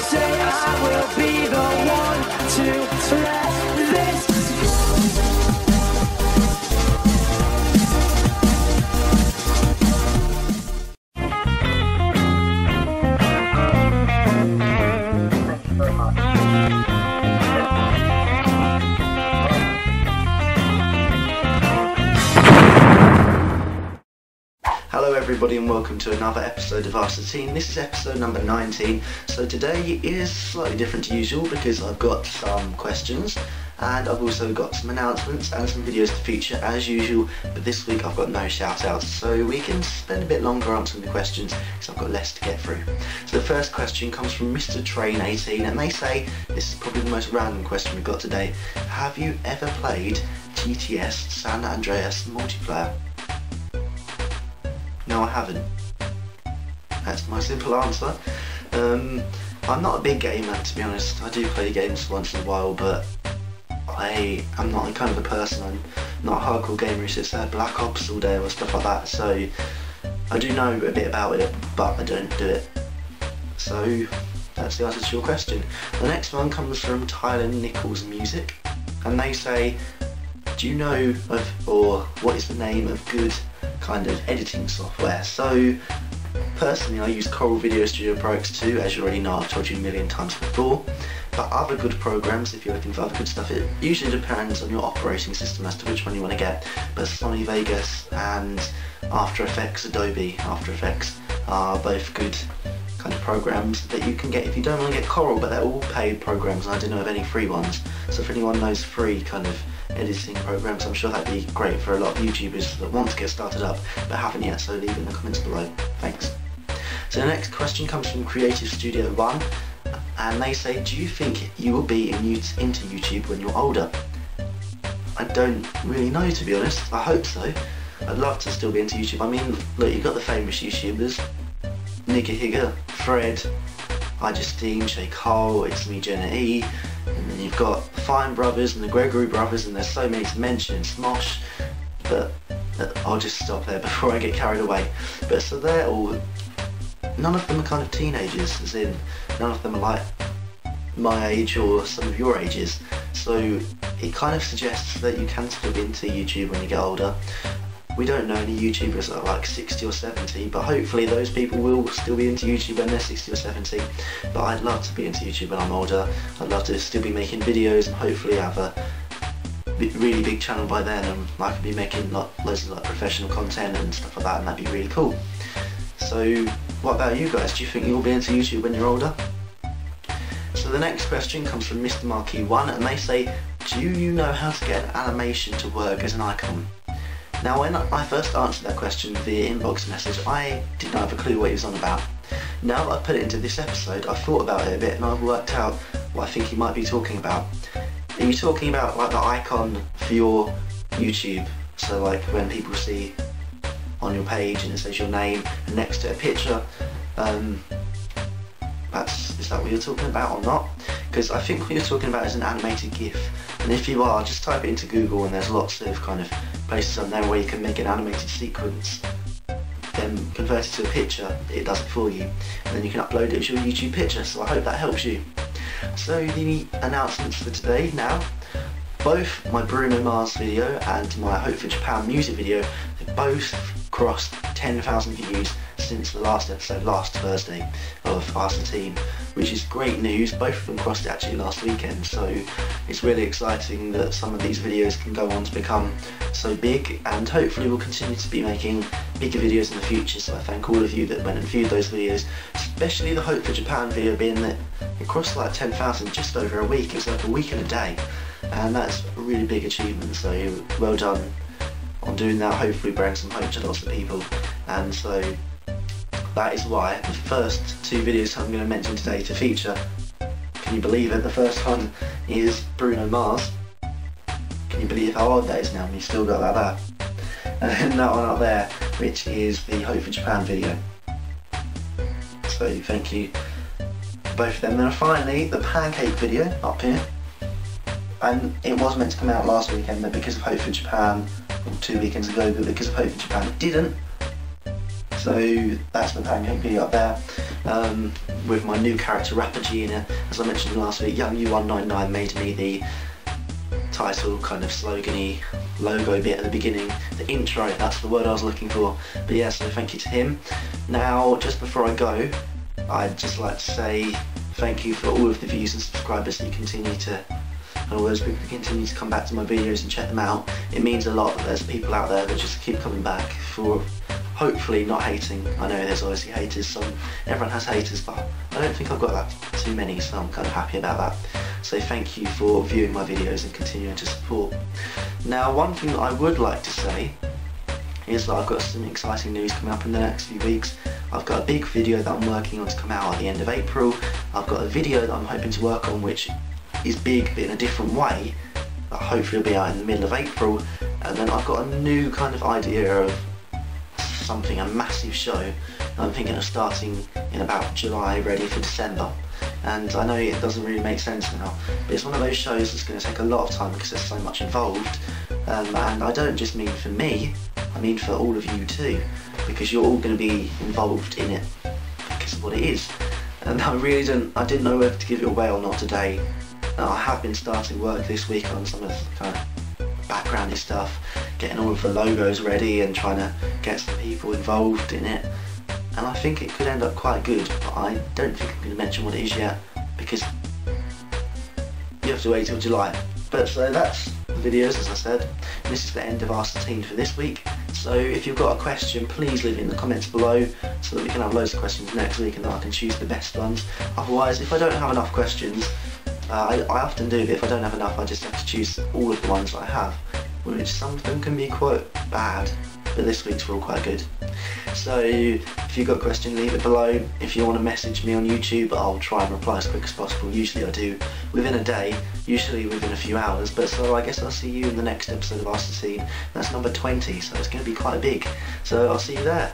say I will be the one to let this go. Hello everybody and welcome to another episode of Ask the Teen. This is episode number 19. So today is slightly different to usual because I've got some questions and I've also got some announcements and some videos to feature as usual, but this week I've got no shout outs, so we can spend a bit longer answering the questions because I've got less to get through. So the first question comes from Mr. Train 18 and they say, this is probably the most random question we've got today: have you ever played GTS San Andreas multiplayer? No, I haven't. That's my simple answer. I'm not a big gamer, to be honest. I do play games once in a while, but I'm not kind of the person. I'm not a hardcore gamer who sits there Black Ops all day or stuff like that, so I do know a bit about it, but I don't do it. So that's the answer to your question. The next one comes from Tyler Nichols Music, and they say, do you know of, or what is the name of good kind of editing software? So personally I use Corel Video Studio Pro X2, as you already know, I've told you a million times before, but other good programs, if you're looking for other good stuff, it usually depends on your operating system as to which one you want to get, but Sony Vegas and After Effects, Adobe After Effects are both good kind of programs that you can get if you don't want to get Corel, but they're all paid programs and I don't know of any free ones. So if anyone knows free kind of editing programs, I'm sure that'd be great for a lot of YouTubers that want to get started up but haven't yet, so leave in the comments below. Thanks. So the next question comes from Creative Studio 1 and they say, do you think you will be into YouTube when you're older? I don't really know, to be honest. I hope so. I'd love to still be into YouTube. I mean, look, you've got the famous YouTubers, Nigga Higger, Fred, I Justine, Shay Cole, It's Me Jenna E, and then you've got the Fine Brothers and the Gregory Brothers, and there's so many to mention, Smosh, but I'll just stop there before I get carried away. But so they're all, none of them are kind of teenagers, as in none of them are like my age or some of your ages, so it kind of suggests that you can still be into YouTube when you get older. We don't know any YouTubers that are like 60 or 70, but hopefully those people will still be into YouTube when they're 60 or 70. But I'd love to be into YouTube when I'm older. I'd love to still be making videos and hopefully have a really big channel by then, and I could be making loads of like professional content and stuff like that, and that'd be really cool. So what about you guys? Do you think you'll be into YouTube when you're older? So the next question comes from Mr. Marquee 1 and they say, do you know how to get an animation to work as an icon? Now when I first answered that question via inbox message, I did not have a clue what he was on about. Now that I've put it into this episode, I've thought about it a bit and I've worked out what I think he might be talking about. Are you talking about like the icon for your YouTube? So like when people see on your page and it says your name and next to a picture, is that what you're talking about or not? Because I think what you're talking about is an animated GIF, and if you are, just type it into Google and there's lots of kind of places on there where you can make an animated sequence, then convert it to a picture, it does it for you, and then you can upload it as your YouTube picture, so I hope that helps you. So the announcements for today now. Both my Bruno Mars video and my Hope for Japan music video, they both crossed 10,000 views since the last episode last Thursday of Ask the Teen, which is great news. Both of them crossed it actually last weekend, so it's really exciting that some of these videos can go on to become so big, and hopefully we'll continue to be making bigger videos in the future. So I thank all of you that went and viewed those videos, especially the Hope for Japan video, being that it crossed like 10,000 just over a week. It was like a week and a day, and that's a really big achievement, so well done on doing that. Hopefully bring some hope to lots of people. And so that is why the first two videos I'm going to mention today to feature, can you believe it, the first one is Bruno Mars. Can you believe how old that is now and you've still got that there? And then that one up there, which is the Hope for Japan video. So thank you both of them. Then finally the pancake video up here, and it was meant to come out last weekend, but because of Hope for Japan, or 2 weekends ago, but because of Hope for Japan it didn't. So that's the pancake video up there. with my new character Rapper Gina. As I mentioned last week, Young U199 made me the title kind of slogan-y logo bit at the beginning, the intro, that's the word I was looking for. But yeah, so thank you to him. Now, just before I go, I'd just like to say thank you for all of the views and subscribers that you continue to, and all those people who continue to come back to my videos and check them out. It means a lot that there's people out there that just keep coming back for hopefully not hating. I know there's obviously haters, everyone has haters, but I don't think I've got that too many, so I'm kind of happy about that. So thank you for viewing my videos and continuing to support. Now, one thing that I would like to say is that I've got some exciting news coming up in the next few weeks. I've got a big video that I'm working on to come out at the end of April. I've got a video that I'm hoping to work on which is big but in a different way, that hopefully will be out in the middle of April. And then I've got a new kind of idea of something, a massive show that I'm thinking of starting in about July, ready for December. And I know it doesn't really make sense now, but it's one of those shows that's going to take a lot of time because there's so much involved. And I don't just mean for me, I mean for all of you too, because you're all going to be involved in it because of what it is. And I didn't know whether to give it away or not today. I have been starting work this week on some of the kind of backgroundy stuff, getting all of the logos ready and trying to get some people involved in it. And I think it could end up quite good, but I don't think I'm going to mention what it is yet because you have to wait till July. But so that's the videos, as I said. This is the end of Ask the Teen for this week. So if you've got a question, please leave it in the comments below so that we can have loads of questions next week and then I can choose the best ones. Otherwise, if I don't have enough questions, I often do, but if I don't have enough, I just have to choose all of the ones that I have, which some of them can be quite bad, but this week's were all quite good. So if you've got a question, leave it below. If you want to message me on YouTube, I'll try and reply as quick as possible. Usually I do within a day, usually within a few hours, but so I guess I'll see you in the next episode of Ask the Teen. That's number 20, so it's going to be quite big. So I'll see you there.